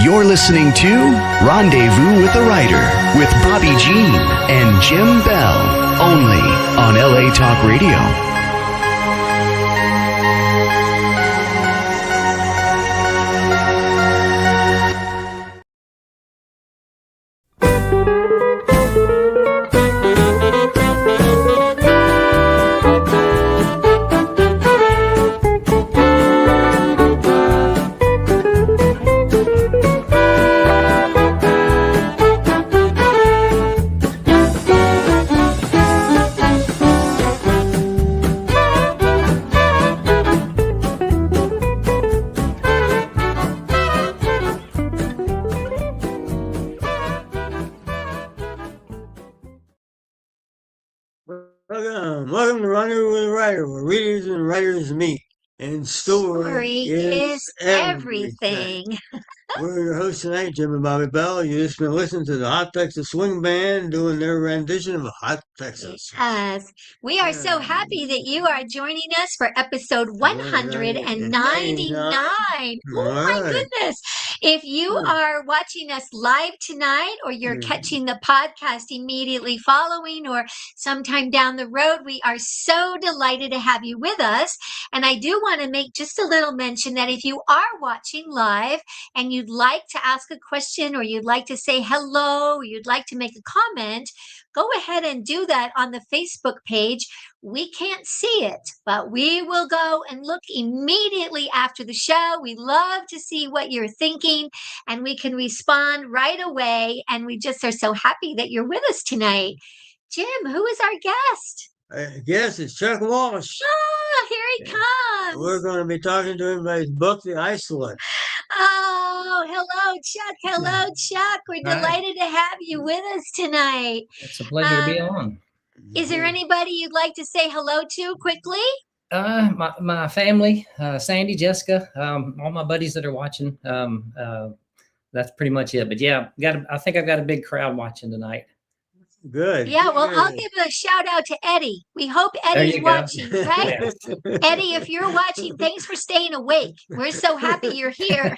You're listening to Rendezvous with the Writer with Bobbi Jean and Jim Bell, only on LA Talk Radio. Welcome to Rendezvous with the Writer, where readers and writers meet. And story is everything. We're your hosts tonight, Jim and Bobbi Bell. You just been listening to the Hot Texas Swing Band doing their rendition of Hot Texas. Yes. We are so happy that you are joining us for episode 199. Oh my goodness. If you are watching us live tonight, or you're catching the podcast immediately following, or sometime down the road, we are so delighted to have you with us. And I do want to make just a little mention that if you are watching live and you'd like to ask a question, or you'd like to say hello, or you'd like to make a comment, go ahead and do that on the Facebook page. We can't see it, but we will go and look immediately after the show. We love to see what you're thinking, and we can respond right away. And we just are so happy that you're with us tonight. Jim, who is our guest? I guess it's Chuck Walsh. Ah, here he comes. We're going to be talking to him about his book, The Isolate. Oh, hello, Chuck. Hello, Chuck. We're delighted to have you with us tonight. It's a pleasure to be on. Is there anybody you'd like to say hello to quickly? My family, Sandy, Jessica, all my buddies that are watching. That's pretty much it. But yeah, I think I've got a big crowd watching tonight. Good. Yeah, well, I'll give a shout out to Eddie. We hope Eddie's watching, right? Eddie, if you're watching, thanks for staying awake. We're so happy you're here.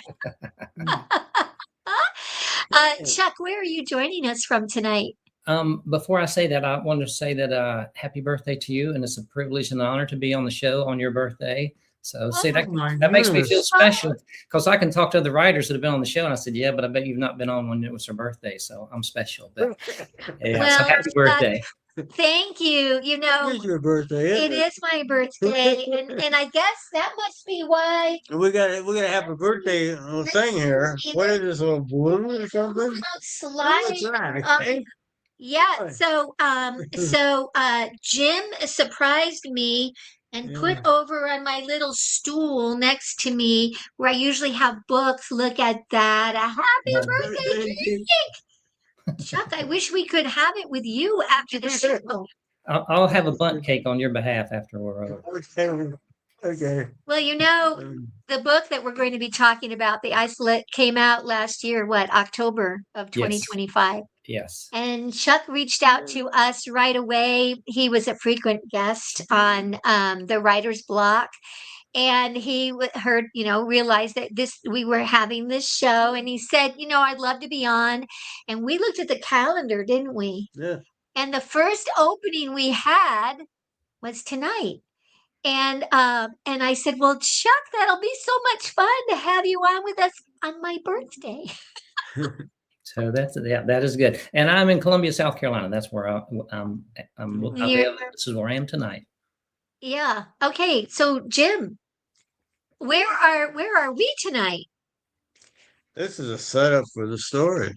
Chuck, where are you joining us from tonight? Before I say that, I want to say that happy birthday to you, and it's a privilege and an honor to be on the show on your birthday. So that makes me feel special, because I can talk to other writers that have been on the show, and I said, yeah, but I bet you've not been on when it was her birthday, so I'm special. But yeah, so happy birthday. Thank you. You know, It's your birthday. it is my birthday, and I guess that must be why We got to have a birthday thing here. What is this, little balloon or something? slide. Yeah, so Jim surprised me and put over on my little stool next to me, where I usually have books. Look at that. A happy birthday cake. Chuck, I wish we could have it with you after the show. I'll have a bundt cake on your behalf after we're over. Okay. Well, you know, the book that we're going to be talking about, The Isolate, came out last year, October of 2025. Yes. And Chuck reached out to us right away. He was a frequent guest on the Writer's Block. And he realized that we were having this show. And he said, I'd love to be on. And we looked at the calendar, didn't we? Yeah. And the first opening we had was tonight. And I said, well, Chuck, that'll be so much fun to have you on with us on my birthday. So that is good. And I'm in Columbia, South Carolina. That's where this is where I am tonight. Yeah. Okay. So Jim, where are we tonight? This is a setup for the story.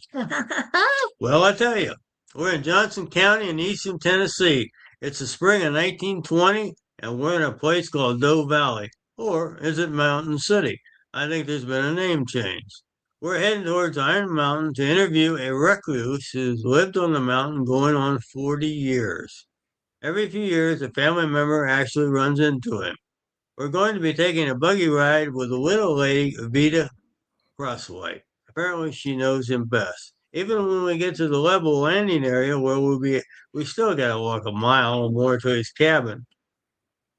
Well, I tell you, we're in Johnson County in eastern Tennessee. It's the spring of 1920, and we're in a place called Doe Valley. Or is it Mountain City? I think there's been a name change. We're heading towards Iron Mountain to interview a recluse who's lived on the mountain going on 40 years. Every few years, a family member actually runs into him. We're going to be taking a buggy ride with a little lady, Vita Crosswhite. Apparently, she knows him best. Even when we get to the level landing area where we still got to walk a mile or more to his cabin.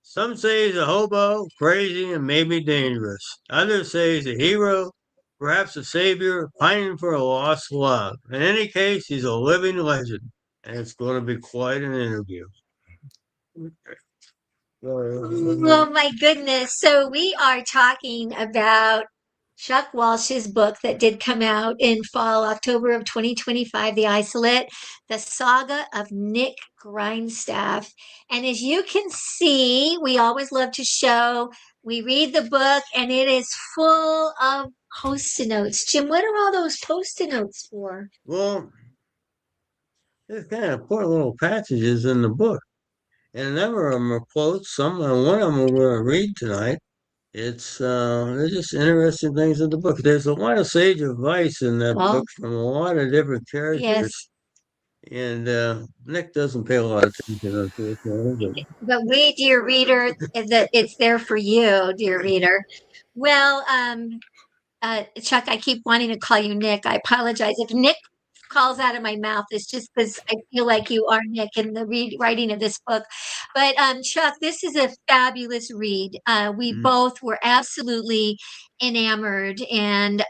Some say he's a hobo, crazy, and maybe dangerous. Others say he's a hero, perhaps a savior pining for a lost love. In any case, he's a living legend, and it's going to be quite an interview. Oh my goodness. So we are talking about Chuck Walsh's book that did come out in fall, October of 2025, The Isolate, The Saga of Nick Grindstaff. And as you can see, we always love to show, we read the book and it is full of post-it notes. Jim, what are all those post-it notes for? Well, there's kind of important little passages in the book. And a number of them are quotes. One of them we're going to read tonight. There's just interesting things in the book. There's a lot of sage advice in that book from a lot of different characters. Yes. And Nick doesn't pay a lot of attention to it. But we, dear reader, that it's there for you, dear reader. Well, Chuck, I keep wanting to call you Nick. I apologize. If Nick calls out of my mouth, it's just because I feel like you are Nick in the writing of this book. But Chuck, this is a fabulous read. We both were absolutely enamored, and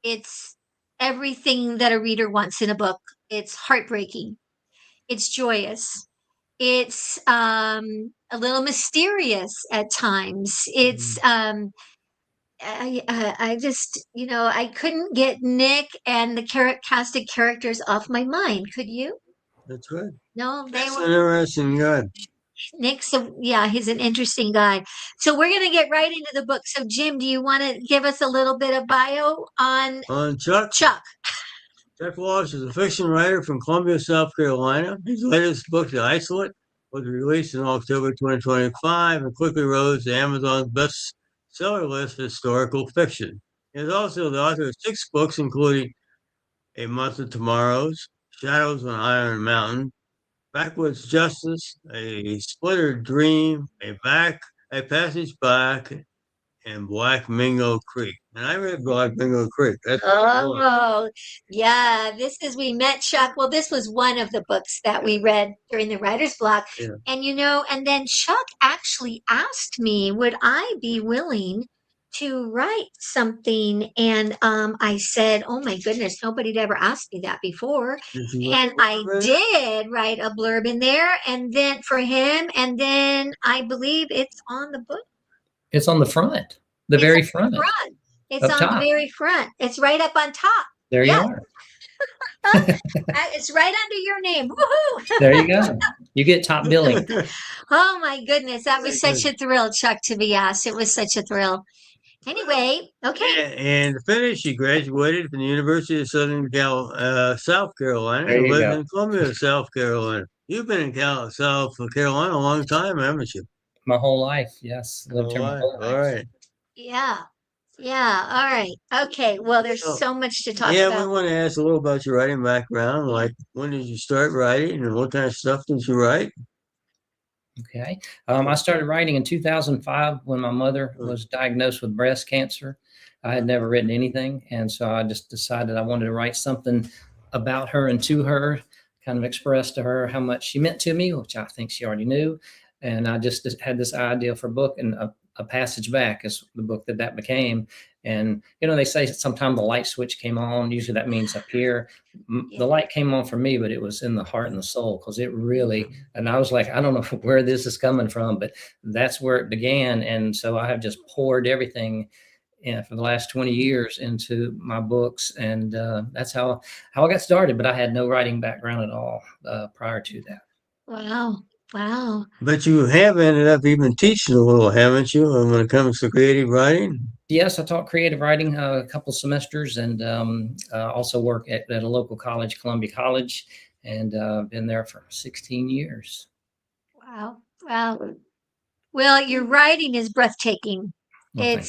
it's everything that a reader wants in a book. It's heartbreaking. It's joyous. It's a little mysterious at times. It's I just, I couldn't get Nick and the cast of characters off my mind. Could you? That's right. No, That's an interesting guy. Nick's he's an interesting guy. So we're gonna get right into the book. So Jim, do you want to give us a little bit of bio on Chuck? Chuck. Chuck Walsh is a fiction writer from Columbia, South Carolina. His latest book, The Isolate, was released in October 2025 and quickly rose to Amazon's bestseller list for historical fiction. He is also the author of 6 books, including A Month of Tomorrows, Shadows on Iron Mountain, Backwoods Justice, A Splintered Dream, A Passage Back, and Black Mingo Creek. And I read Black Mingo Creek. Yeah. We met Chuck. Well, this was one of the books that we read during the writer's block. Yeah. And, and then Chuck actually asked me, would I be willing to write something? And I said, oh my goodness, nobody'd ever asked me that before. And I did write a blurb in there and then for him. And then I believe it's on the book. It's on the front, the very front. It's on the very front. It's right up on top. There you are. It's right under your name. Woohoo! There you go. You get top billing. Oh my goodness, that was such a thrill, Chuck, to be asked. It was such a thrill. Anyway, okay. And to finish, she graduated from the University of South Carolina and lived in Columbia, South Carolina. You've been in South Carolina a long time, haven't you? My whole life, yes. Lived here my whole life. All right. Yeah. All right. Okay. Well, there's so much to talk about. Yeah, we want to ask a little about your writing background. Like, when did you start writing and what kind of stuff did you write? Okay. I started writing in 2005 when my mother was diagnosed with breast cancer. I had never written anything. And so I just decided I wanted to write something about her and to her, kind of express to her how much she meant to me, which I think she already knew. And I just had this idea for a book, and a Passage Back is the book that became. And, they say sometimes the light switch came on. Usually that means up here. The light came on for me, but it was in the heart and the soul, because it really, and I was like, I don't know where this is coming from, but that's where it began. And so I have just poured everything for the last 20 years into my books. And that's how I got started. But I had no writing background at all prior to that. Wow. But you have ended up even teaching a little, haven't you, when it comes to creative writing? Yes, I taught creative writing a couple semesters, and also work at a local college, Columbia College, and been there for 16 years. Wow. Well, your writing is breathtaking. Well, it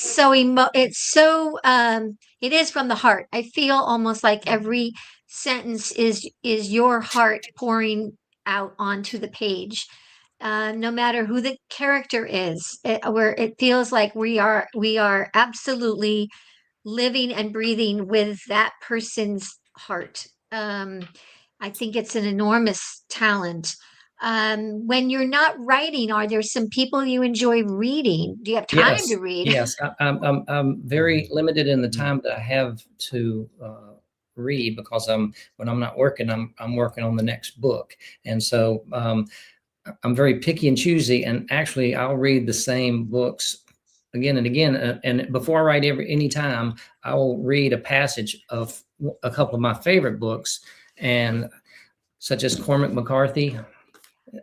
is from the heart. I feel almost like every sentence is your heart pouring out onto the page, no matter who the character is, where it feels like we are absolutely living and breathing with that person's heart. I think it's an enormous talent. When you're not writing, are there some people you enjoy reading? Do you have time to read? Yes, I'm very limited in the time that I have to read, because when I'm not working, I'm working on the next book, and so I'm very picky and choosy. And actually, I'll read the same books again and again. And before I write any time, I will read a passage of a couple of my favorite books, and such as Cormac McCarthy.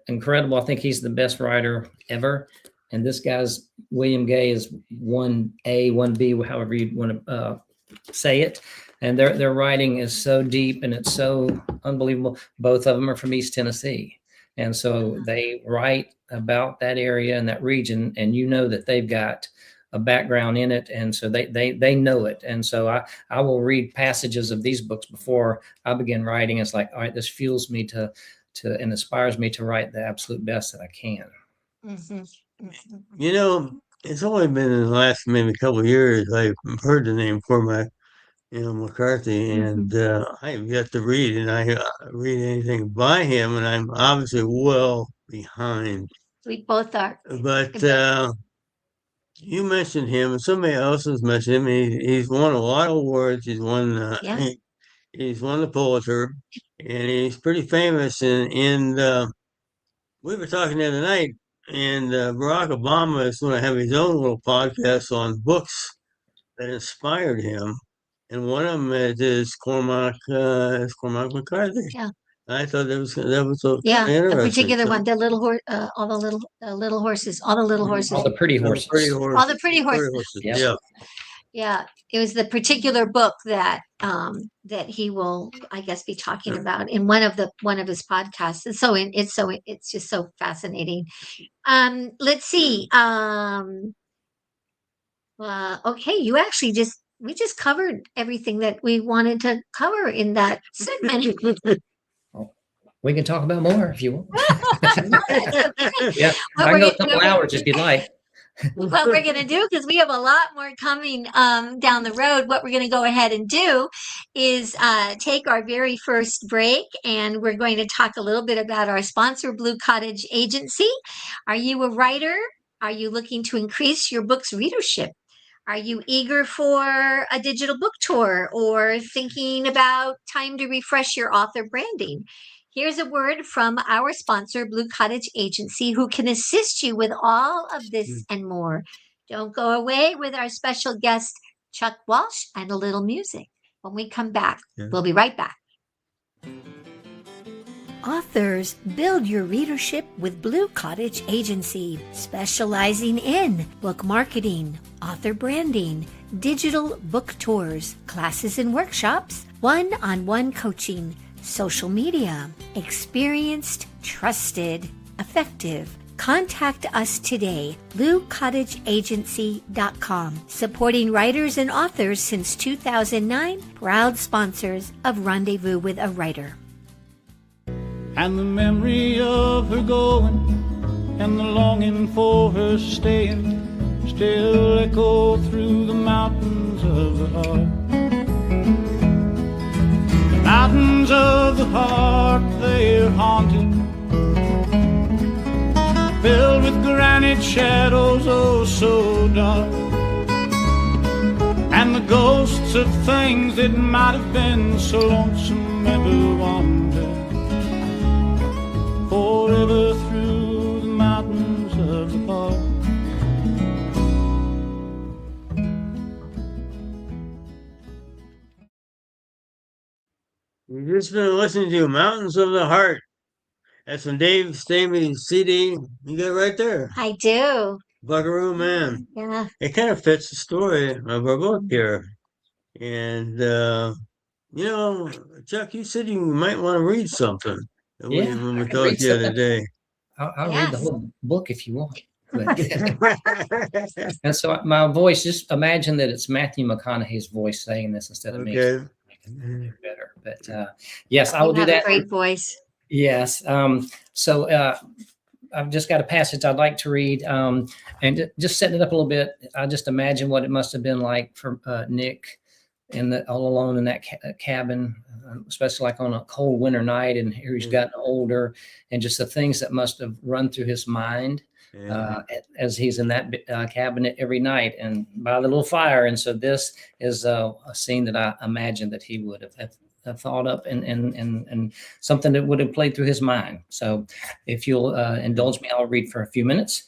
Incredible. I think he's the best writer ever. And this guy's William Gay is 1A, 1B, however you want to say it. And their writing is so deep and it's so unbelievable. Both of them are from East Tennessee. And so they write about that area and that region, and you know that they've got a background in it. And so they know it. And so I will read passages of these books before I begin writing. It's like, all right, this fuels me to and inspires me to write the absolute best that I can. Mm-hmm. Mm-hmm. You know, it's only been in the last maybe couple of years I've heard the name Cormac, McCarthy, and I have yet to read, and I read anything by him, and I'm obviously well behind. We both are. But you mentioned him, and somebody else has mentioned him. He's won a lot of awards. He's won. He's won the Pulitzer, and he's pretty famous. And we were talking the other night, and Barack Obama is going to have his own little podcast on books that inspired him, and one of them is Cormac McCarthy. Yeah. I thought that was so interesting. A particular one, the little horse, all the little horses, all the little horses, all the pretty horses, all the pretty horses. Yeah. Yeah, it was the particular book that that he will, I guess, be talking about in one of his podcasts. And so it's just so fascinating. Let's see. Okay, we just covered everything that we wanted to cover in that segment. We can talk about more if you want. Yeah, I can go a couple hours if you'd like. What we're going to do, because we have a lot more coming down the road, what we're going to go ahead and do is take our very first break, and we're going to talk a little bit about our sponsor, Blue Cottage Agency. Are you a writer? Are you looking to increase your book's readership? Are you eager for a digital book tour or thinking about time to refresh your author branding? Here's a word from our sponsor, Blue Cottage Agency, who can assist you with all of this and more. Don't go away with our special guest, Chuck Walsh, and a little music. When we come back, we'll be right back. Authors, build your readership with Blue Cottage Agency, specializing in book marketing, author branding, digital book tours, classes and workshops, one-on-one coaching, social media. Experienced, trusted, effective. Contact us today, bluecottageagency.com. Supporting writers and authors since 2009, proud sponsors of Rendezvous with a Writer. And the memory of her going and the longing for her staying still echo through the mountains of the heart. Mountains of the heart, they're haunted, filled with granite shadows, oh so dark, and the ghosts of things that might have been so lonesome ever wander forever through the mountains of the heart. You've just been listening to Mountains of the Heart. That's from Dave Stamey's CD. You got it right there. I do. Buckaroo Man. Yeah. It kind of fits the story of our book here. And, Chuck, you said you might want to read something when we talked the other day. I'll read the whole book if you want. And so my voice, just imagine that it's Matthew McConaughey's voice saying this instead of me. Better, but yes, I will do that. A great voice. Yes. So I've just got a passage I'd like to read, and just setting it up a little bit. I just imagine what it must have been like for Nick all alone in that cabin, especially like on a cold winter night. And here he's gotten older, and just the things that must have run through his mind as he's in that cabinet every night and by the little fire. And so this is a scene that I imagine that he would have thought up and something that would have played through his mind. So if you'll indulge me, I'll read for a few minutes.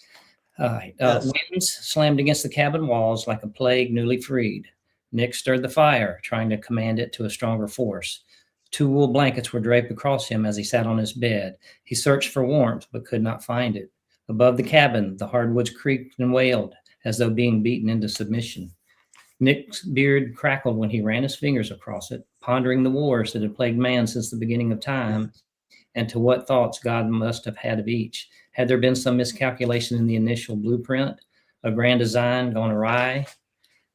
Winds slammed against the cabin walls like a plague newly freed. Nick stirred the fire, trying to command it to a stronger force. 2 wool blankets were draped across him as he sat on his bed. He searched for warmth, but could not find it. Above the cabin, the hardwoods creaked and wailed as though being beaten into submission. Nick's beard crackled when he ran his fingers across it, pondering the wars that had plagued man since the beginning of time, and to what thoughts God must have had of each. Had there been some miscalculation in the initial blueprint, a grand design gone awry?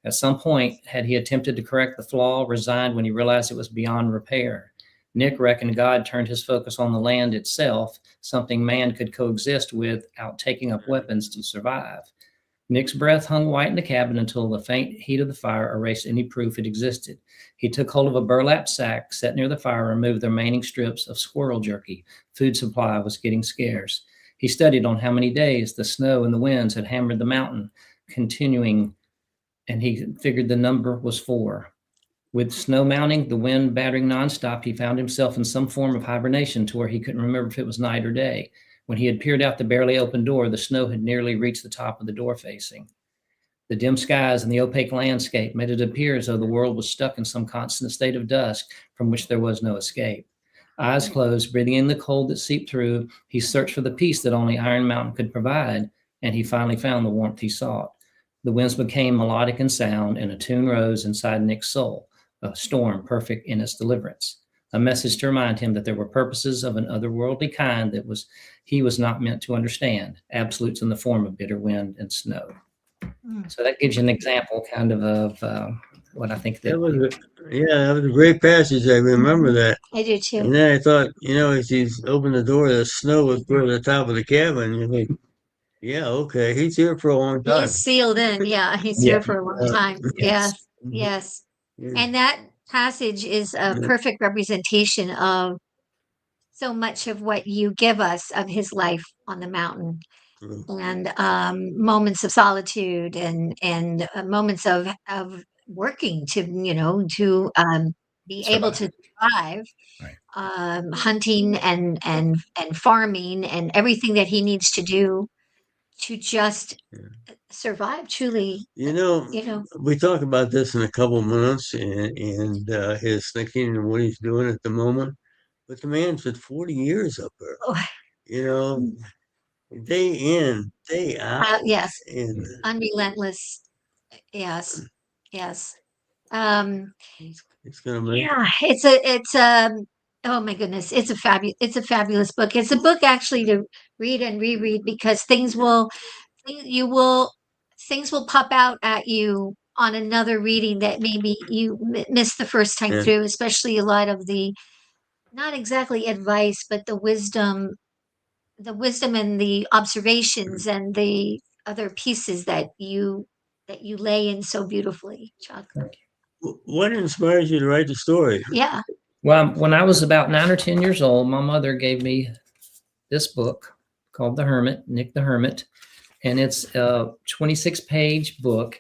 At some point, had he attempted to correct the flaw, resigned when he realized it was beyond repair? Nick reckoned God turned his focus on the land itself, something man could coexist with without taking up weapons to survive. Nick's breath hung white in the cabin until the faint heat of the fire erased any proof it existed. He took hold of a burlap sack set near the fire and removed the remaining strips of squirrel jerky. Food supply was getting scarce. He studied on how many days the snow and the winds had hammered the mountain, continuing, and he figured the number was 4. With snow mounting, the wind battering nonstop, he found himself in some form of hibernation to where he couldn't remember if it was night or day. When he had peered out the barely open door, the snow had nearly reached the top of the door facing. The dim skies and the opaque landscape made it appear as though the world was stuck in some constant state of dusk from which there was no escape. Eyes closed, breathing in the cold that seeped through, he searched for the peace that only Iron Mountain could provide, and he finally found the warmth he sought. The winds became melodic in sound, and a tune rose inside Nick's soul, a storm perfect in its deliverance, a message to remind him that there were purposes of an otherworldly kind that he was not meant to understand, absolutes in the form of bitter wind and snow. So that gives you an example kind of what I think that was a great passage. I remember that. I do too. And then I thought, as he's opened the door, the snow was over the top of the cabin. You think, yeah, okay, he's here for a long time. He's sealed in. Yeah, he's here for a long time. Yes. Yes. And that passage is a perfect representation of so much of what you give us of his life on the mountain, and moments of solitude and moments of working to be able to survive, hunting and farming and everything that he needs to do to just survive. Truly, we talk about this in a couple of months and his thinking and what he's doing at the moment. But the man's been 40 years up there, day in, day out. Yes, and unrelentless. Yes. It's gonna make. Yeah, it's oh my goodness, it's a fabulous book. It's a book actually to read and reread because things will pop out at you on another reading that maybe you missed the first time through, especially a lot of the, not exactly advice, but the wisdom and the observations and the other pieces that you lay in so beautifully, Chuck. What inspires you to write the story? Yeah. Well, when I was about 9 or 10 years old, my mother gave me this book called The Hermit, Nick the Hermit. And it's a 26-page book,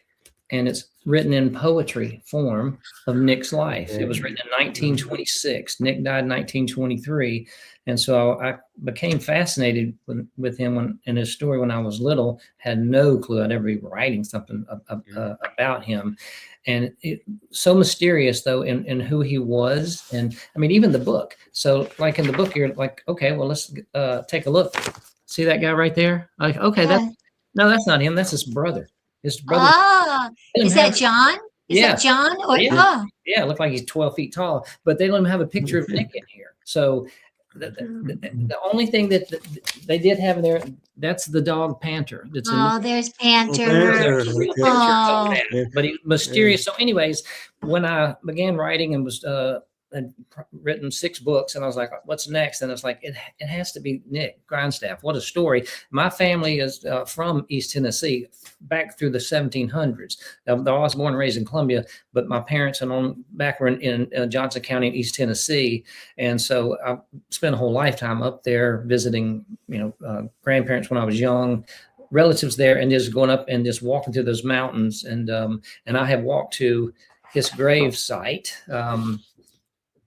and it's written in poetry form of Nick's life. It was written in 1926. Nick died in 1923. And so I became fascinated with him in his story when I was little, had no clue I'd ever be writing something about him. And so mysterious, though, in who he was. And I mean, even the book. So like in the book, you're like, okay, well, let's take a look. See that guy right there? Like, okay, that's not him. That's his brother. His brother. Ah, is that John? Is that John? Or, yeah, it looked like he's 12 feet tall, but they let him have a picture of Nick in here. So the only thing that they did have in there, that's the dog Panther. There's Panther. But he was mysterious. So anyways, when I began writing and was had written 6 books, and I was like, what's next? And it's like, it has to be Nick Grindstaff. What a story. My family is from East Tennessee back through the 1700s. I was born and raised in Columbia, but my parents back were in Johnson County in East Tennessee. And so I spent a whole lifetime up there visiting, grandparents when I was young, relatives there, and just going up and just walking through those mountains. And I have walked to his grave site,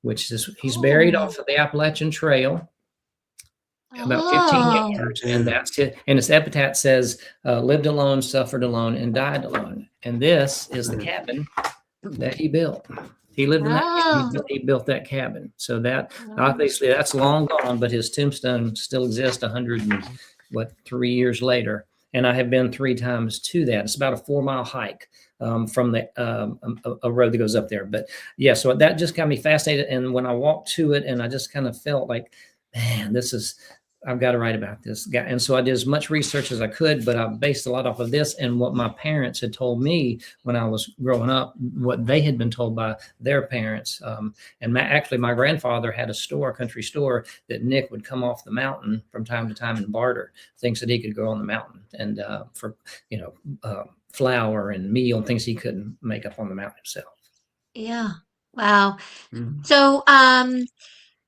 which is he's buried off of the Appalachian Trail, about 15 acres, and that's it. And his epitaph says, "Lived alone, suffered alone, and died alone." And this is the cabin that he built. He lived in that. He built that cabin. So that obviously that's long gone, but his tombstone still exists 3 years later. And I have been 3 times to that. It's about a 4-mile hike from a road that goes up there. But yeah, so that just got me fascinated. And when I walked to it, and I just kind of felt like, man, I've got to write about this guy. And so I did as much research as I could, but I based a lot off of this and what my parents had told me when I was growing up, what they had been told by their parents. And actually, my grandfather had a country store that Nick would come off the mountain from time to time and barter things that he could grow on the mountain, and for flour and meal and things he couldn't make up on the mountain himself. Yeah. Wow. Mm-hmm. So,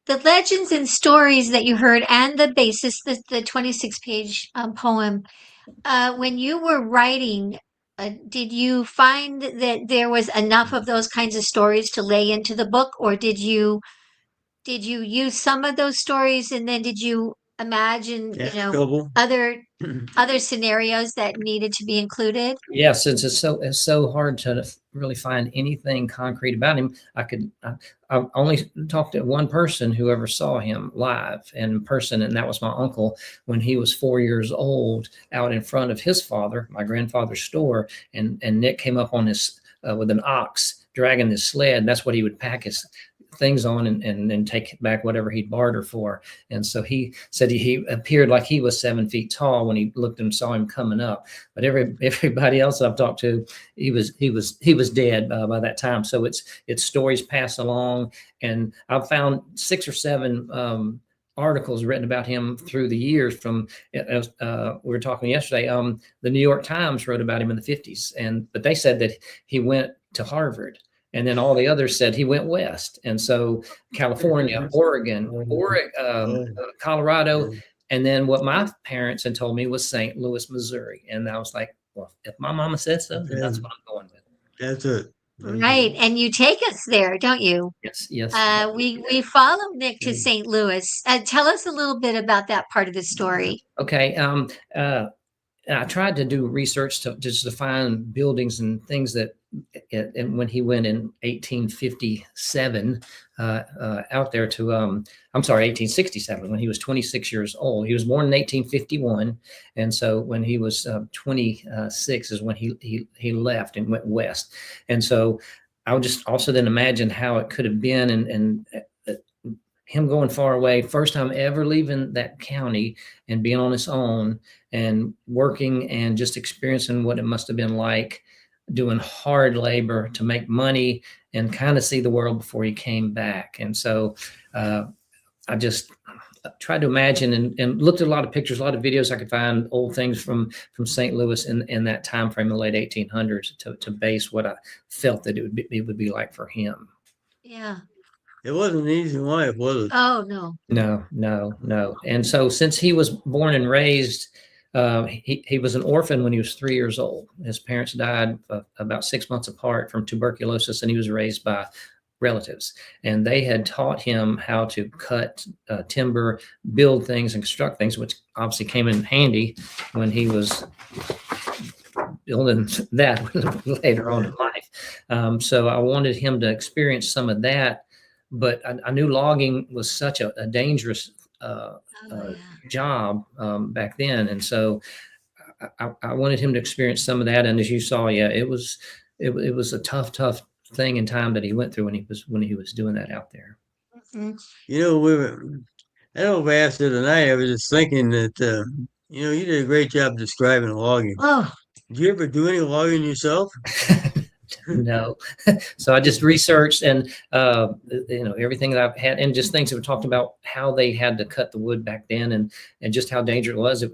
the legends and stories that you heard, and the basis, the 26-page poem, when you were writing, did you find that there was enough of those kinds of stories to lay into the book, or did you use some of those stories, and then did you imagine, other scenarios that needed to be included? Yeah, since it's so hard to really find anything concrete about him, I only talked to one person who ever saw him live in person, and that was my uncle when he was 4 years old, out in front of his father, my grandfather's store, and Nick came up on his with an ox dragging his sled. That's what he would pack his things on and then take back whatever he'd barter for. And so he said he appeared like he was 7 feet tall when he looked and saw him coming up. But everybody else I've talked to, he was dead by that time. So it's stories passed along, and I've found 6 or 7 articles written about him through the years. From we were talking yesterday, the New York Times wrote about him in the 50s, but they said that he went to Harvard. And then all the others said he went west. And so California, Oregon, Colorado. And then what my parents had told me was St. Louis, Missouri. And I was like, well, if my mama said so, then that's what I'm going with. That's it. Right. And you take us there, don't you? Yes. We follow Nick to St. Louis. Tell us a little bit about that part of the story. Okay. I tried to do research to find buildings and things that, and when he went in 1857 out there to, 1867, when he was 26 years old. He was born in 1851. And so when he was 26 is when he left and went west. And so I would just also then imagine how it could have been, and him going far away, first time ever leaving that county and being on his own and working and just experiencing what it must have been like doing hard labor to make money and kind of see the world before he came back. And so I just tried to imagine and looked at a lot of pictures, a lot of videos I could find, old things from St. Louis in that time frame in the late 1800s to base what I felt that it would be like for him. Yeah. It wasn't an easy life, was it? Oh, no. No. And so since he was born and raised, he was an orphan when he was 3 years old. His parents died about 6 months apart from tuberculosis, and he was raised by relatives. And they had taught him how to cut timber, build things, and construct things, which obviously came in handy when he was building that later on in life. So I wanted him to experience some of that. But I knew logging was such a dangerous job back then, and so I wanted him to experience some of that. And as you saw, it was a tough thing in time that he went through when he was doing that out there. Mm-hmm. I don't know if I asked you tonight. I was just thinking that you did a great job describing logging. Oh, Did you ever do any logging yourself? No. So I just researched and, everything that I've had and just things that we talked about how they had to cut the wood back then and just how dangerous it was.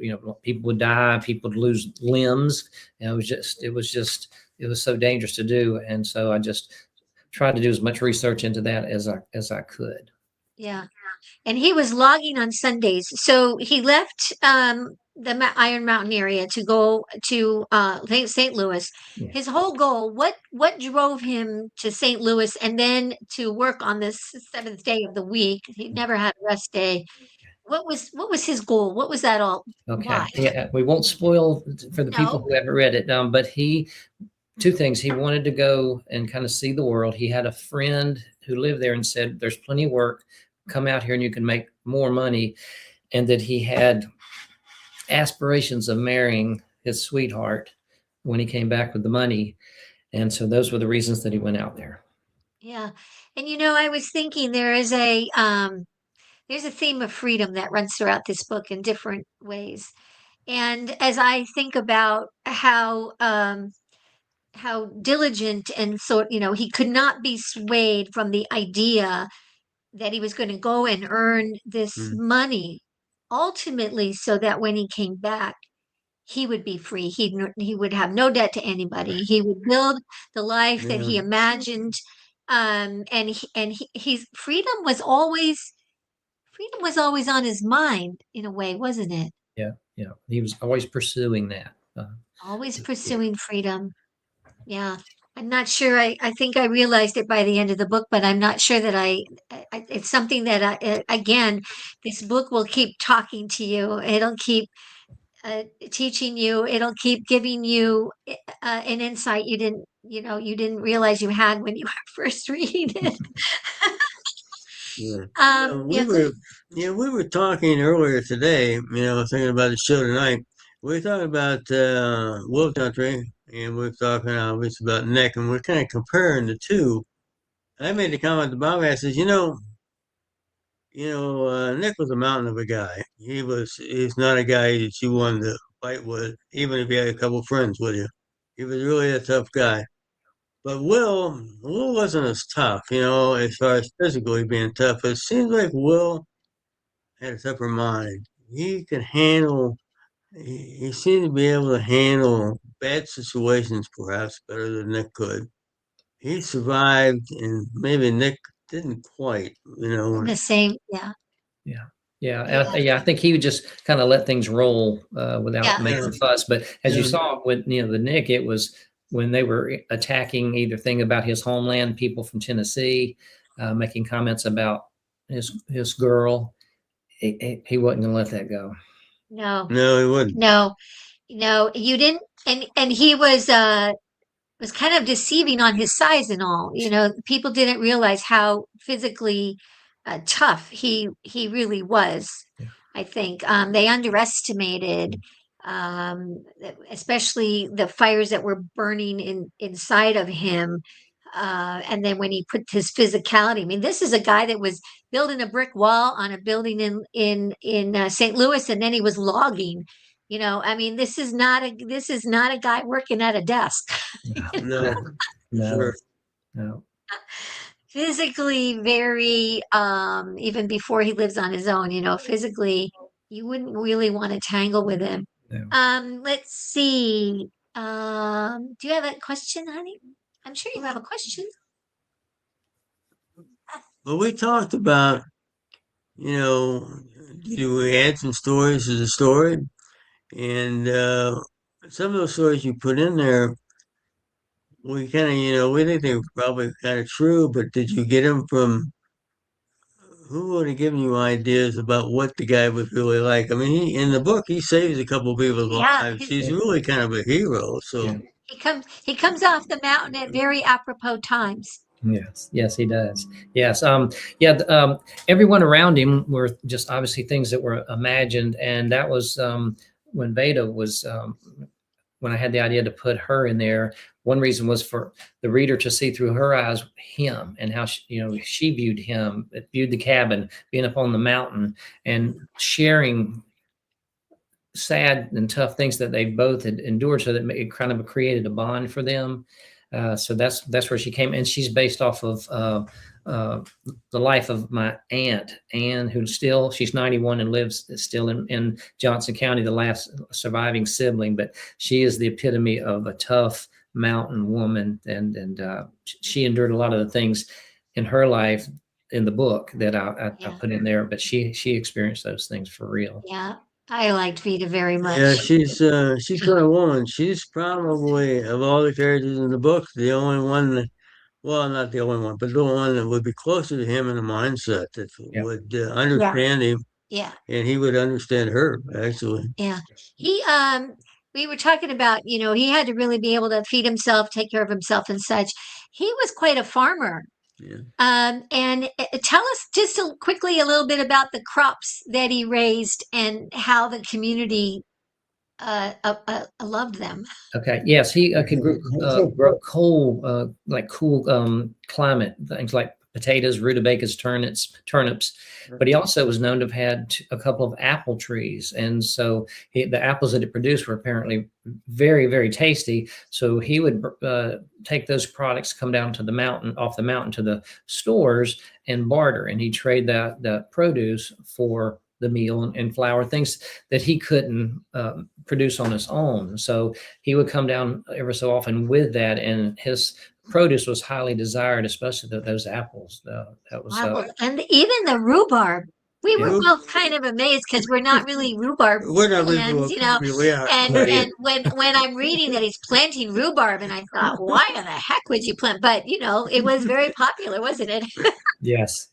People would die, people would lose limbs. And it was so dangerous to do. And so I just tried to do as much research into that as I could. Yeah. And he was logging on Sundays. So he left the Iron Mountain area to go to St. Louis. Yeah. His whole goal, what drove him to St. Louis and then to work on this seventh day of the week? He never had a rest day. What was his goal? What was that all? Okay. Why? Yeah, we won't spoil for the people who haven't read it. But two things. He wanted to go and kind of see the world. He had a friend who lived there and said, "There's plenty of work. Come out here and you can make more money." And that he had aspirations of marrying his sweetheart when he came back with the money. And so those were the reasons that he went out there. Yeah. And I was thinking there's a theme of freedom that runs throughout this book in different ways. And as I think about how diligent and he could not be swayed from the idea that he was going to go and earn this money ultimately so that when he came back, he would be free. He would have no debt to anybody. He would build the life that he imagined. He's freedom was always on his mind in a way, wasn't it? Yeah. Yeah. He was always pursuing that. Always pursuing freedom. Yeah. I'm not sure. I think I realized it by the end of the book, but I'm not sure that it's something that again, this book will keep talking to you. It'll keep teaching you. It'll keep giving you an insight you didn't realize you had when you were first reading it. Yeah. We were talking earlier today, thinking about the show tonight. We were talking about Wolf Country, and we are talking obviously about Nick, and we're kind of comparing the two. I made the comment to Bobby. I says, Nick was a mountain of a guy. He's not a guy that you wanted to fight with, even if you had a couple friends with you. He was really a tough guy. But Will wasn't as tough, as far as physically being tough. It seems like Will had a tougher mind. He could handle. He seemed to be able to handle bad situations perhaps better than Nick could. He survived, and maybe Nick didn't quite. The same, yeah. Yeah. Yeah. I think he would just kind of let things roll without making a fuss. But as you saw with the Nick, it was when they were attacking either thing about his homeland, people from Tennessee, making comments about his girl. He wasn't going to let that go. No, he wouldn't. No, you didn't. And he was kind of deceiving on his size and all. People didn't realize how physically tough he really was. Yeah. I think they underestimated, especially the fires that were burning inside of him. And then when he put his physicality, I mean, this is a guy that was building a brick wall on a building in St. Louis, and then he was logging. I mean, this is not a guy working at a desk. No. Physically very, even before he lives on his own, physically, you wouldn't really want to tangle with him. No. Let's see. Do you have a question, honey? I'm sure you have a question. Well, we talked about, we add some stories to the story, and some of those stories you put in there, we kind of, we think they were probably kind of true, but did you get them from who would have given you ideas about what the guy was really like? I mean, in the book, he saves a couple of people's lives. He's really kind of a hero. So he comes off the mountain at very apropos times. Yes, he does. Yes. Everyone around him were just obviously things that were imagined. And that was when Veda was, when I had the idea to put her in there. One reason was for the reader to see through her eyes him and how she viewed him, viewed the cabin, being up on the mountain and sharing sad and tough things that they both had endured, so that it kind of created a bond for them. So that's where she came, and she's based off of the life of my aunt Anne, she's 91 and lives still in Johnson County, the last surviving sibling, but she is the epitome of a tough mountain woman, and she endured a lot of the things in her life in the book that I put in there, but she experienced those things for real. Yeah, I liked Vita very much. Yeah, she's kind of woman. She's probably, of all the characters in the book, the only one that, well, not the only one, but the one that would be closer to him in a mindset that would understand him. Yeah. And he would understand her, actually. Yeah. We were talking about, he had to really be able to feed himself, take care of himself and such. He was quite a farmer. Yeah. And tell us just quickly a little bit about the crops that he raised and how the community loved them. Okay. Yes, he could grow cool climate, things like potatoes, rutabagas, turnips. But he also was known to have had a couple of apple trees, and so the apples that it produced were apparently very, very tasty. So he would take those products, come down to off the mountain to the stores and barter, and he'd trade that produce for the meal and flour, things that he couldn't produce on his own. So he would come down ever so often with that, and his produce was highly desired, especially those apples. That was and even the rhubarb. We were both kind of amazed because we're not really rhubarb fans, And when I'm reading that he's planting rhubarb, and I thought, why in the heck would you plant? But it was very popular, wasn't it? Yes.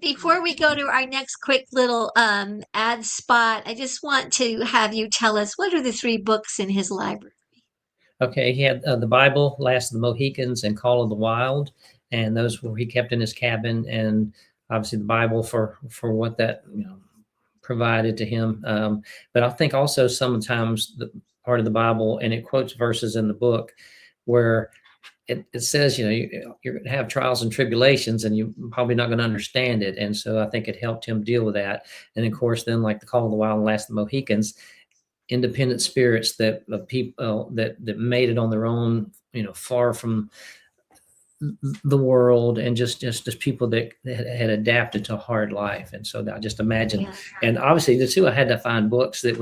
Before we go to our next quick little ad spot, I just want to have you tell us, what are the 3 books in his library? Okay, he had the Bible, Last of the Mohicans, and Call of the Wild, and those were he kept in his cabin, and obviously the Bible for what that provided to him. But I think also sometimes the part of the Bible, and it quotes verses in the book where it says, you're going to have trials and tribulations, and you're probably not going to understand it. And so I think it helped him deal with that. And of course, then like the Call of the Wild and Last of the Mohicans, independent spirits that of people that made it on their own, far from the world, and just people that had adapted to a hard life. And so I just imagine, and obviously the 2, I had to find books that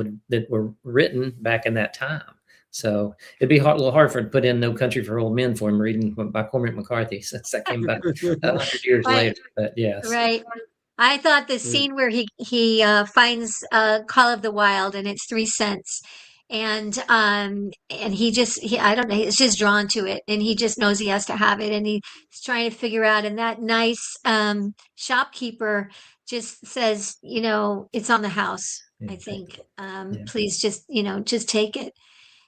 were written back in that time. So it'd be a little hard for him to put in No Country for Old Men for him, reading by Cormac McCarthy, since that came about 100 years later. But yes. Right. I thought the scene where he finds Call of the Wild, and it's 3 cents, and he I don't know, he's just drawn to it, and he just knows he has to have it, and he's trying to figure out, and that nice shopkeeper just says, it's on the house, I think. Please just take it.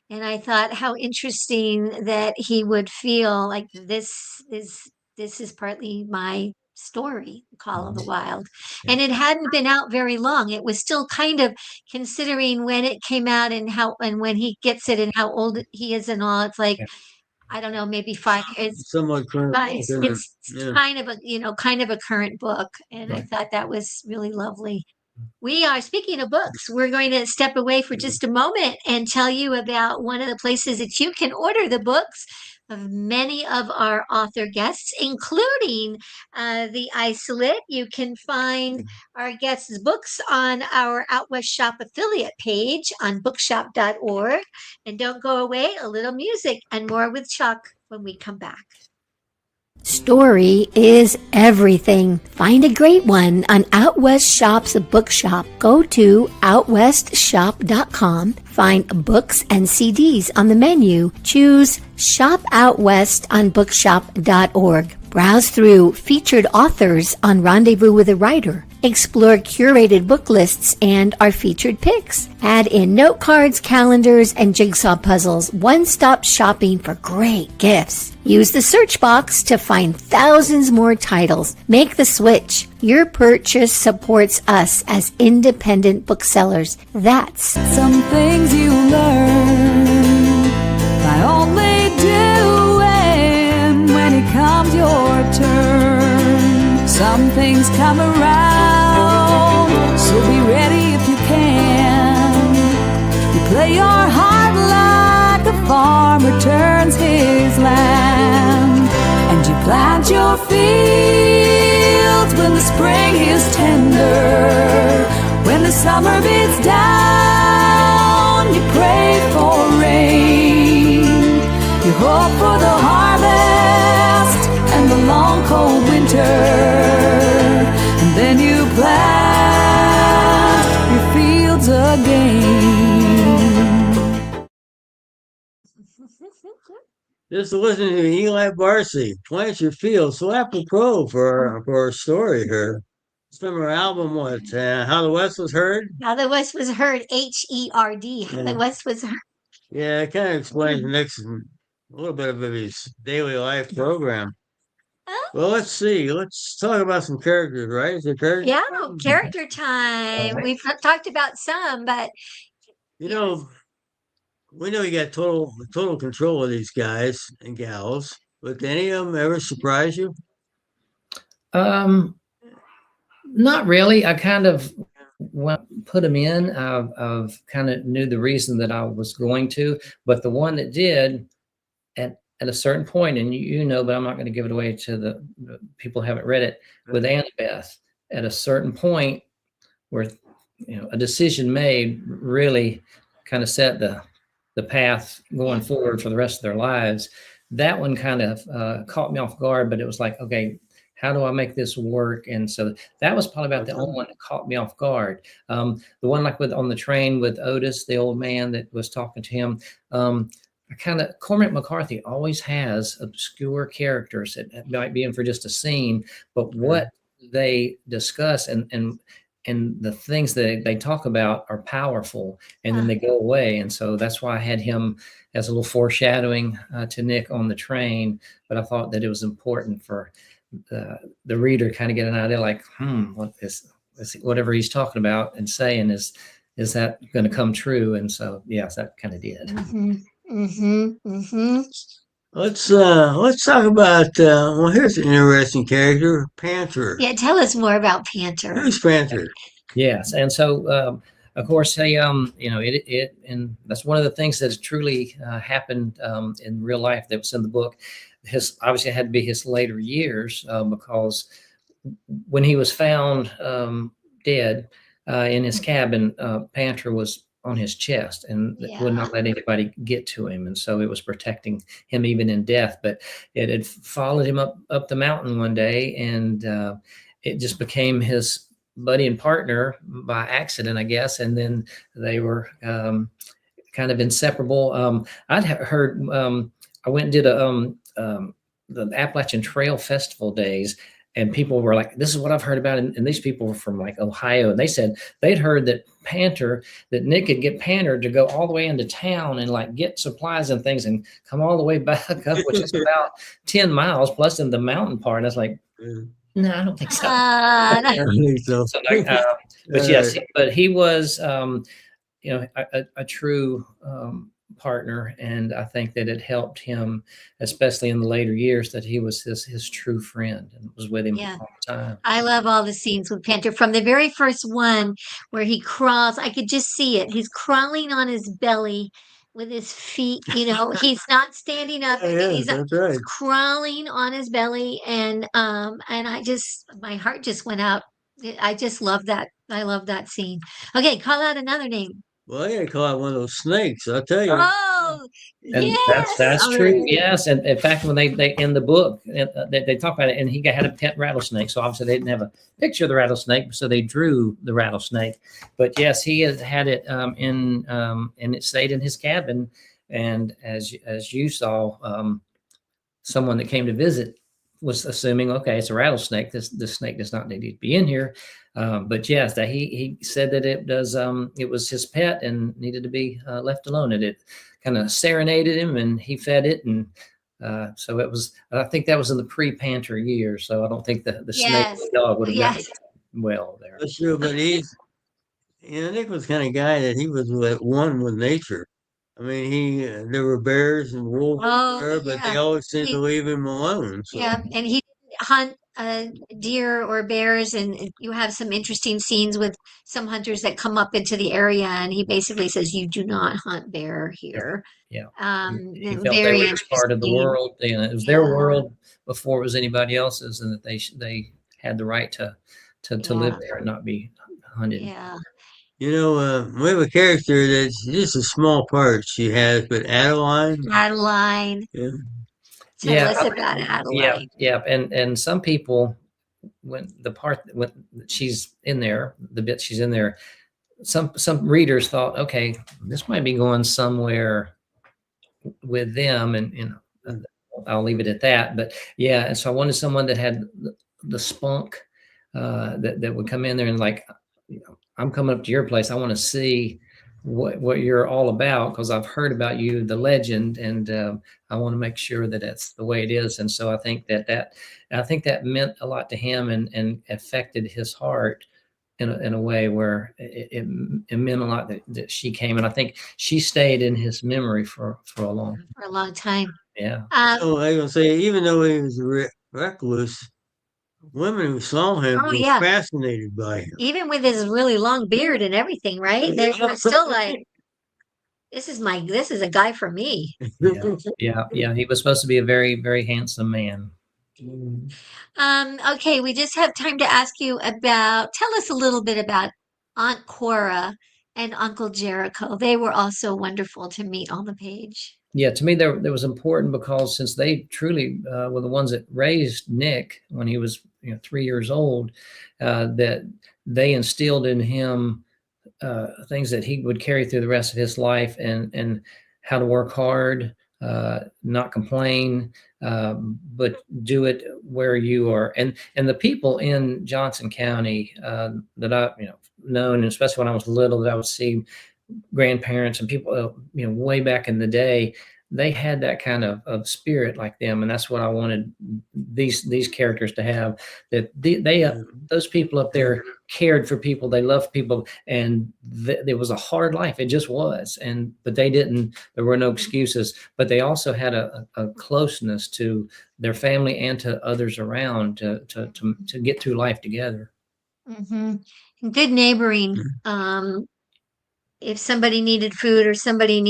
And I thought how interesting that he would feel like this is partly my story, Call of the Wild. And it hadn't been out very long. It was still kind of, considering when it came out and when he gets it and how old he is and all, it's like, I don't know, maybe 5 years. Somewhat current. But it's kind of a current book. And I thought that was really lovely. We are, speaking of books, we're going to step away for just a moment and tell you about one of the places that you can order the books of many of our author guests, including The Isolate. You can find our guests' books on our Out West Shop affiliate page on bookshop.org. And don't go away, a little music and more with Chuck when we come back. Story is everything. Find a great one on Out West Shop's bookshop. Go to outwestshop.com. Find books and CDs on the menu. Choose Shop Out West on bookshop.org. Browse through featured authors on Rendezvous with a Writer. Explore curated book lists and our featured picks. Add in note cards, calendars, and jigsaw puzzles. One-stop shopping for great gifts. Use the search box to find thousands more titles. Make the switch. Your purchase supports us as independent booksellers. That's some things you learn by only doing when it comes your turn. Some things come around, so be ready if you can. You play your heart loud. farmer turns his land. And you plant your fields when the spring is tender. When the summer beats down, you pray for rain. You hope for the harvest and the long cold winter. And then you plant your fields again. Just listen to Eli Barcy, Plant Your Field. So apropos for our story here. It's from her album, what? How the West Was Heard? How the West Was Heard, H-E-R-D. How the West Was Heard. Yeah, it kind of explains a little bit of his daily life program. Oh. Well, let's see. Let's talk about some characters, right? Is it character? Yeah, character time. We've talked about some, but you know, we know you got total control of these guys and gals, but did any of them ever surprise you? Not really. I kind of put them in. I've kind of knew the reason that I was going to, but the one that did at a certain point, and you know, but I'm not going to give it away to the people who haven't read it, with Annabeth. At a certain point where, you know, a decision made really kind of set the path going forward for the rest of their lives. That one kind of caught me off guard, but it was like, okay, how do I make this work? And so that was probably about the only one that caught me off guard. The one like on the train with Otis, the old man that was talking to him. Cormac McCarthy always has obscure characters that might be in for just a scene, but what they discuss and the things that they talk about are powerful, and then they go away. And so that's why I had him as a little foreshadowing to Nick on the train. But I thought that it was important for the reader kind of get an idea, like, what is whatever he's talking about and saying is that going to come true? And so, yes, that kind of did. Let's talk about well, here's an interesting character, Panther. Yeah, tell us more about Panther. Who's Panther? Yes, and so of course, you know, it and that's one of the things that's truly happened in real life that was in the book. Obviously, it had to be his later years because when he was found dead in his cabin, Panther was on his chest and would not let anybody get to him, and so it was protecting him even in death. But it had followed him up the mountain one day, and it just became his buddy and partner by accident, I guess. And then they were kind of inseparable. I'd heard I went and did the Appalachian Trail Festival days, and people were like, this is what I've heard about. And these people were from like Ohio. And they said they'd heard that Nick could get Panther to go all the way into town and like get supplies and things and come all the way back up, which is about 10 miles plus in the mountain part. And I was like, no, I don't think so. I don't think so. But yes, but he was, you know, a true partner, and I think that it helped him, especially in the later years, that he was his true friend and was with him all the time. I love all the scenes with Panther. From the very first one where he crawls, I could just see it. He's crawling on his belly with his feet, you know, he's not standing up. He's crawling on his belly, and my heart just went out. I just love that. I love that scene. Okay, call out another name. Well, I gotta call out one of those snakes, I'll tell you. Oh, and yes. That's true. Yes, and in fact, when they in the book they talk about it, and he had a pet rattlesnake. So obviously they didn't have a picture of the rattlesnake, so they drew the rattlesnake. But yes, he had it and it stayed in his cabin. And as you saw, someone that came to visit was assuming, okay, it's a rattlesnake. This snake does not need to be in here. But yes, that he said that it was his pet and needed to be left alone. And it kind of serenaded him, and he fed it. And so it was, I think that was in the pre-Panther years. So I don't think the snake dog would have gotten well there. That's true, but Nick was the kind of guy that he was at one with nature. I mean, there were bears and wolves there, but they always seemed to leave him alone. So. Yeah, and he didn't hunt deer or bears, and you have some interesting scenes with some hunters that come up into the area, and he basically says, "You do not hunt bear here." Yeah. He felt they Very were just part of the interesting. world. You know, it was their world before it was anybody else's, and that they had the right to live there and not be hunted. Yeah. You know, we have a character that's just a small part she has, but Adeline. Adeline. Yeah. Tell us about Adeline. Yeah. And some people, when the part when she's in there, the bit she's in there, some readers thought, okay, this might be going somewhere with them, and I'll leave it at that. But yeah, and so I wanted someone that had the spunk, that would come in there and like, I'm coming up to your place. I want to see what you're all about, because I've heard about you, the legend, and I want to make sure that that's the way it is. And so I think that meant a lot to him, and affected his heart in a way where it meant a lot that she came, and I think she stayed in his memory for a long time. Yeah. So I was gonna say, even though he was recluse, women who saw him were fascinated by him. Even with his really long beard and everything, right? They were still like, this is a guy for me. Yeah. He was supposed to be a very, very handsome man. Okay, we just have time to ask you tell us a little bit about Aunt Cora and Uncle Jericho. They were also wonderful to meet on the page. Yeah, to me, that was important, because since they truly were the ones that raised Nick when he was 3 years old, that they instilled in him things that he would carry through the rest of his life, and how to work hard, not complain, but do it where you are. And the people in Johnson County that I've known, and especially when I was little, that I would see grandparents and people, way back in the day, they had that kind of spirit like them. And that's what I wanted these characters to have, that those people up there cared for people. They loved people, and it was a hard life. It just was. But there were no excuses, but they also had a closeness to their family and to others around to get through life together. Mm-hmm. Good neighboring. If somebody needed food or somebody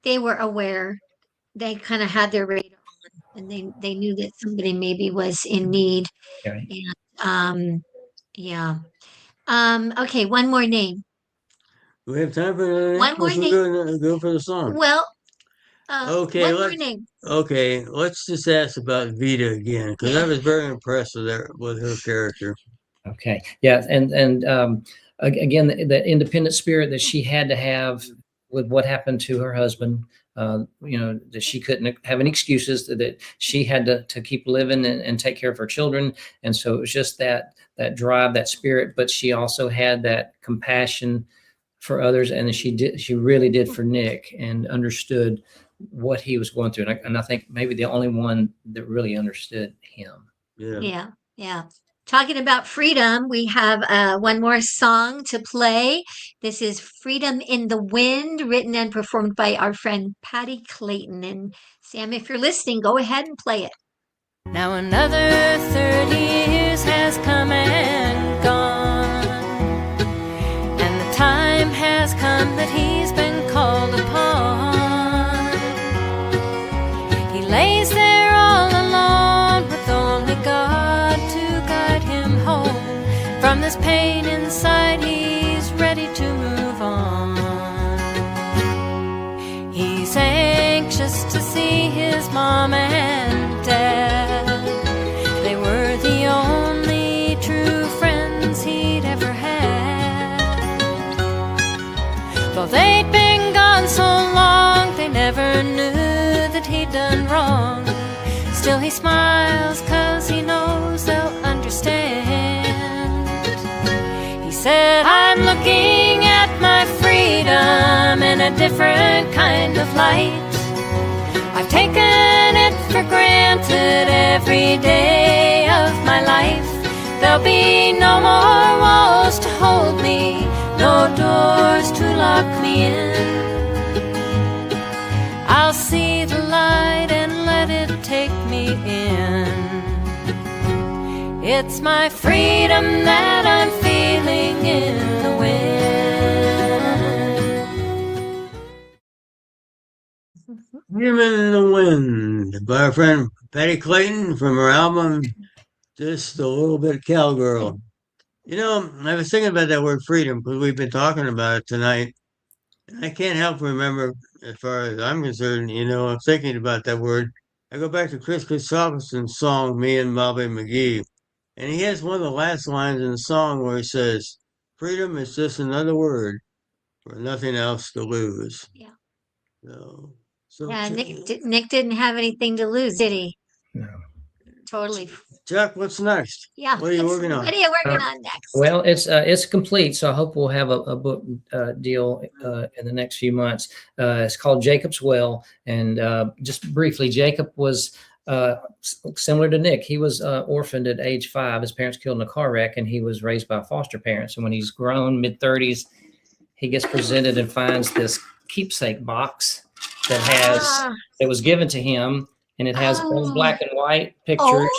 they were aware. They kind of had their radar on, and they knew that somebody maybe was in need. Okay. And okay, one more name. Do we have time for another name? One more name. Go for the song. Well, okay, one more name. Okay, let's just ask about Vita again, because I was very impressed with her character. Okay. Yeah. And again, the independent spirit that she had to have with what happened to her husband, that she couldn't have any excuses, that she had to keep living and take care of her children. And so it was just that drive, that spirit, but she also had that compassion for others. And she really did for Nick, and understood what he was going through. And I think maybe the only one that really understood him. Yeah. Talking about freedom, we have one more song to play. This is Freedom in the Wind, written and performed by our friend Patty Clayton. And Sam, if you're listening, go ahead and play it. Now another 30 years has come and gone, and the time has come that he's been called upon. He lays there all alone with only God to guide him home. From this pain inside, he's ready to move on. He's anxious to see his mom and dad. They were the only true friends he'd ever had. Though they'd been gone so long, they never knew that he'd done wrong. Still he smiles 'cause he knows they'll understand. He said, I'm looking at my freedom in a different kind of light. I've taken it for granted every day of my life. There'll be no more walls to hold me, no doors to lock me in. I'll see the light and let it take me in. It's my freedom that I'm feeling in the wind. Human in the Wind by our friend Patty Clayton from her album Just a Little Bit Cowgirl. You know, I was thinking about that word freedom because we've been talking about it tonight. And I can't help but remember, as far as I'm concerned, I'm thinking about that word. I go back to Chris Christopherson's song, Me and Bobby McGee. And he has one of the last lines in the song where he says, freedom is just another word for nothing else to lose. Yeah. So Yeah, Nick didn't have anything to lose, did he? No. Totally. Chuck, what's next? Yeah. What are you working on? What are you working on next? Well, it's complete, so I hope we'll have a book deal in the next few months. It's called Jacob's Well, and just briefly, Jacob was similar to Nick. He was orphaned at age 5. His parents killed in a car wreck, and he was raised by foster parents. And when he's grown, mid-30s, he gets presented and finds this keepsake box that was given to him, and it has old black and white pictures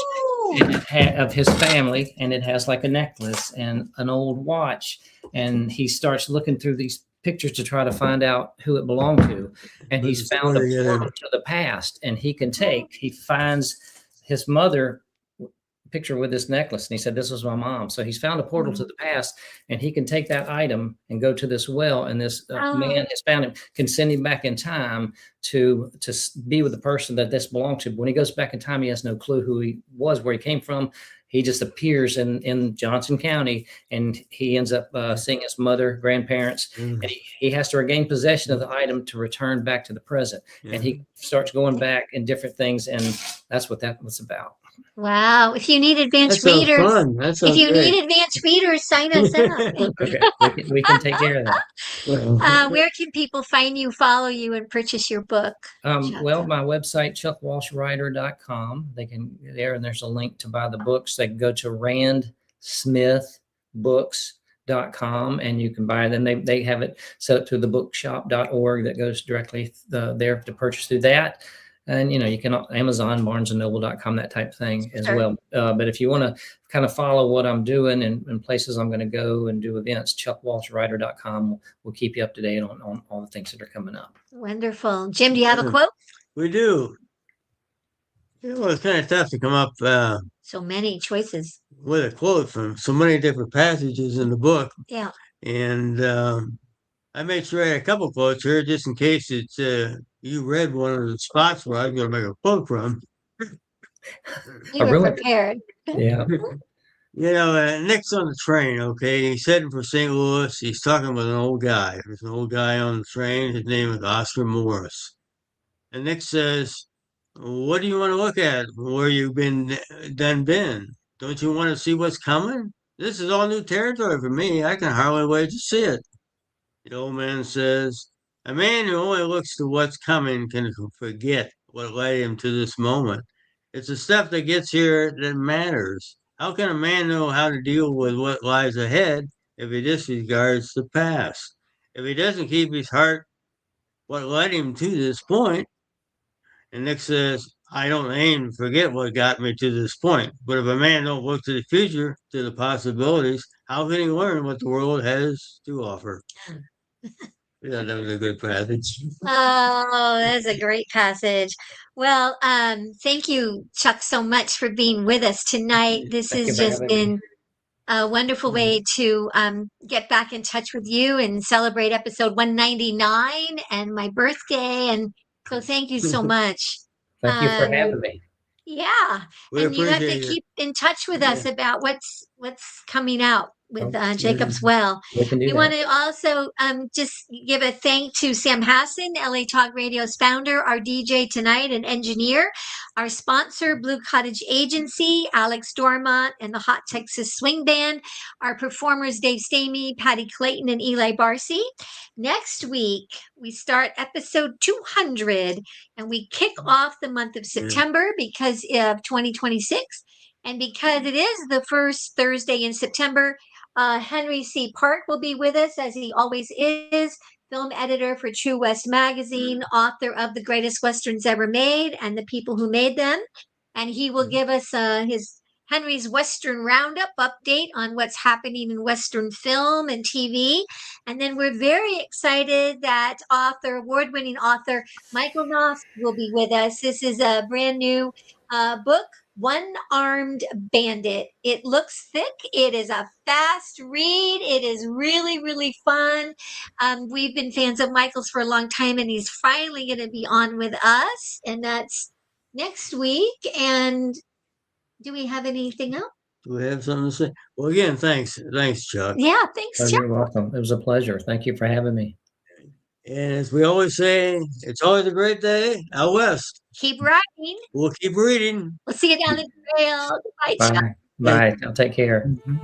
of his family, and it has like a necklace and an old watch. And he starts looking through these pictures to try to find out who it belonged to, and he's found a portal to the past. And he finds his mother picture with this necklace, and he said, this was my mom. So he's found a portal to the past, and he can take that item and go to this well, and this man has found him, can send him back in time to be with the person that this belonged to. But when he goes back in time, he has no clue who he was, where he came from. He just appears in Johnson County, and he ends up seeing his mother, grandparents, and he has to regain possession of the item to return back to the present. And he starts going back in different things, and that's what that was about. Wow. If you need advanced readers, need advanced readers, sign us up. Okay. We can take care of that. Where can people find you, follow you, and purchase your book? Well, my website, chuckwalshwriter.com. They can there, and there's a link to buy the books. They can go to randsmithbooks.com, and you can buy them. They have it set up through the bookshop.org that goes directly there to purchase through that. And, you can Amazon, barnesandnoble.com, that type of thing as well. But if you want to kind of follow what I'm doing and places I'm going to go and do events, chuckwalshwriter.com will keep you up to date on all the things that are coming up. Wonderful. Jim, do you have a quote? We do. It's kind of tough to come up so many choices with a quote from so many different passages in the book. Yeah. And I made sure I had a couple quotes here just in case it's you read one of the spots where I was going to make a quote from. You were prepared. Yeah. Nick's on the train, okay? He's heading for St. Louis. He's talking with an old guy. There's an old guy on the train. His name is Oscar Morris. And Nick says, what do you want to look at? Where you've been? Don't you want to see what's coming? This is all new territory for me. I can hardly wait to see it. The old man says, a man who only looks to what's coming can forget what led him to this moment. It's the stuff that gets here that matters. How can a man know how to deal with what lies ahead if he disregards the past? If he doesn't keep his heart what led him to this point? And Nick says, I don't aim to forget what got me to this point. But if a man don't look to the future, to the possibilities, how can he learn what the world has to offer? Yeah, that was a good passage. Oh, that's a great passage. Well, thank you, Chuck, so much for being with us tonight. This has just been a wonderful way to get back in touch with you and celebrate episode 199 and my birthday. And so thank you so much. Thank you for having me. Yeah. And you have to keep in touch with us about what's coming out with Jacob's Well. We want to also just give a thank to Sam Hassan, LA Talk Radio's founder, our DJ tonight and engineer, our sponsor, Blue Cottage Agency, Alex Dormont and the Hot Texas Swing Band, our performers, Dave Stamey, Patty Clayton, and Eli Barcy. Next week, we start episode 200, and we kick off the month of September because of 2026. And because it is the first Thursday in September, Henry C. Park will be with us, as he always is, film editor for True West Magazine, author of The Greatest Westerns Ever Made and The People Who Made Them. And he will give us his Henry's Western Roundup update on what's happening in Western film and TV. And then we're very excited that award-winning author Michael Knopf will be with us. This is a brand new book, One-Armed Bandit. It looks thick. It is a fast read. It is really, really fun. We've been fans of Michael's for a long time, and he's finally going to be on with us. And that's next week. And do we have anything else? Do we have something to say? Well, again, thanks, Chuck. Yeah, thanks, Oh, Chuck. you're welcome. It was a pleasure. Thank you for having me. And as we always say, it's always a great day out west. Keep writing. We'll keep reading. We'll see you down the trail. Goodbye, Chuck. Bye. Bye. I'll take care. Mhm.